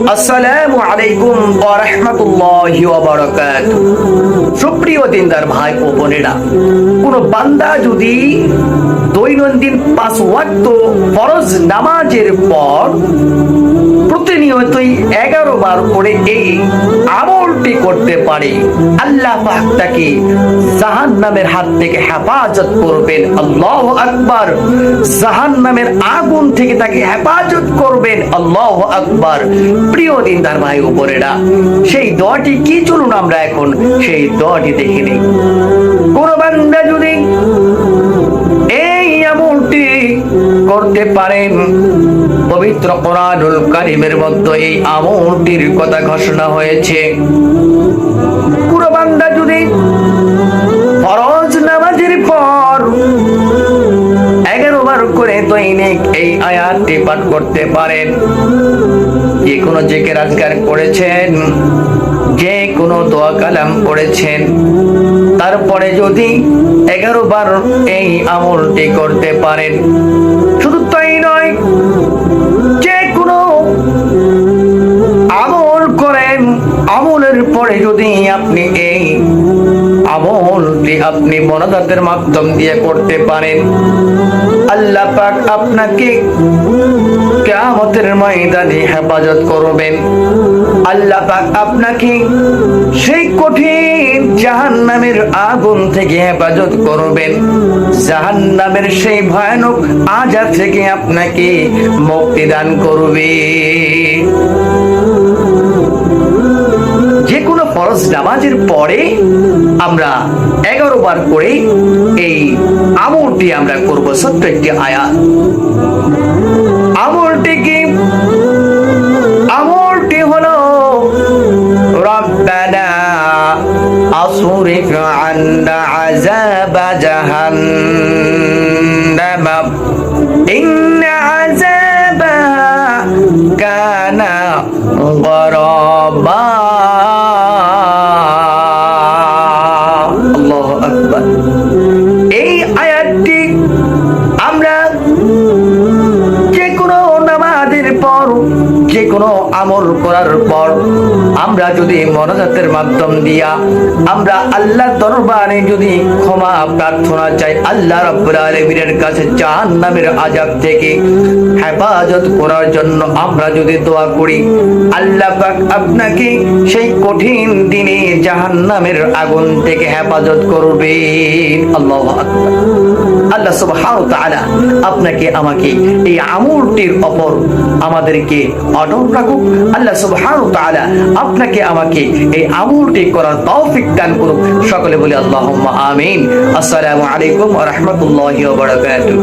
আসসালামু আলাইকুম ওয়া রাহমাতুল্লাহি ওয়া বারাকাতুহু। সুপ্রিয় দিনদার ভাই ও বোনেরা, কোন বান্দা যদি দৈনন্দিন 5 ওয়াক্ত ফরজ নামাজের পর প্রতিনিয়তই 11 বার করে এই আমলটি করতে পারে, আল্লাহ পাক তাকে জাহান্নামের হাত থেকে হেফাজত করবেন। আল্লাহু আকবার। জাহান্নামের আগুন থেকে তাকে হেফাজত করবেন। আল্লাহু আকবার। প্রিয় দিনদার ভাই ও বোনেরা, সেই দোয়াটি কি, চলুন আমরা এখন সেই দোয়াটি দেখে নিই। কোন বান্দা যদি এই আমলটি করতে পারেন, পবিত্র কোরআনুল কারীমের মধ্যে এই আমলটির কথা ঘোষণা হয়েছে। কোন বান্দা যদি ফরজ নামাজের পর 11 বার করে দৈনিক এই আয়াতটি পাঠ করতে পারেন, যে কোনো জিকির আজকার করেছেন, যে কোনো দোয়া কালাম পড়েছেন, তারপরে যদি 11 বার এই আমলটি করতে পারেন, শুধু তাই নয়, যে কোনো আমল করেন, আমলের পরে যদি আপনি এই আমলটি আপনি মোনাজাতের মাধ্যম দিয়ে করতে পারেন, আল্লাহ পাক আপনাকে কিয়ামতের ময়দানে হেফাজত করবেন। আল্লাহ পাক আপনাকে সেই কঠিন জাহান্নামের আগুন থেকে হেফাজত করবেন। জাহান্নামের সেই ভয়ানক আযাব থেকে আপনাকে মুক্তি দান করবে। যে কোনো ফরজ নামাজের পরে আমরা 11 বার করে এই আমলটি আমরা করব। ছোট্ট একটি আয়াত। আমলটি হলো রব্বানা আসরিফ আন্না আযাবা জাহান্নাম ইন্না আযাবাহা কানা গরাবা। আল্লাহু আকবার। এই আয়াতটি আমরা যে কোনো নামাজের পর, যে কোনো আমল করার পর আমরা যদি মোনাজাতের মাধ্যম দিয়া আমরা আল্লাহর দরবারে যদি ক্ষমা প্রার্থনা চাই, আল্লাহ রাব্বুল আলামিনের কাছে জাহান্নামের আযাব থেকে হেফাজত করার জন্য আমরা যদি দোয়া করি, আল্লাহ পাক আপনাকে সেই কঠিন দিনে জাহান্নামের আগুন থেকে হেফাজত করবেন। আল্লাহু আকবার। আল্লাহ সুবহানাহু ওয়া তাআলা আপনাকে আমাকে এই আমলটির উপর আমাদেরকে অটল রাখুক। আল্লাহ সুবহানাহু ওয়া তাআলা আপনাকে আমাকে এই আমলটি করার তৌফিক দান করুক। সকলে বলি আল্লাহুম্মা আমিন। আসসালামু আলাইকুম ওয়া রাহমাতুল্লাহি ওয়া বারাকাতুহু।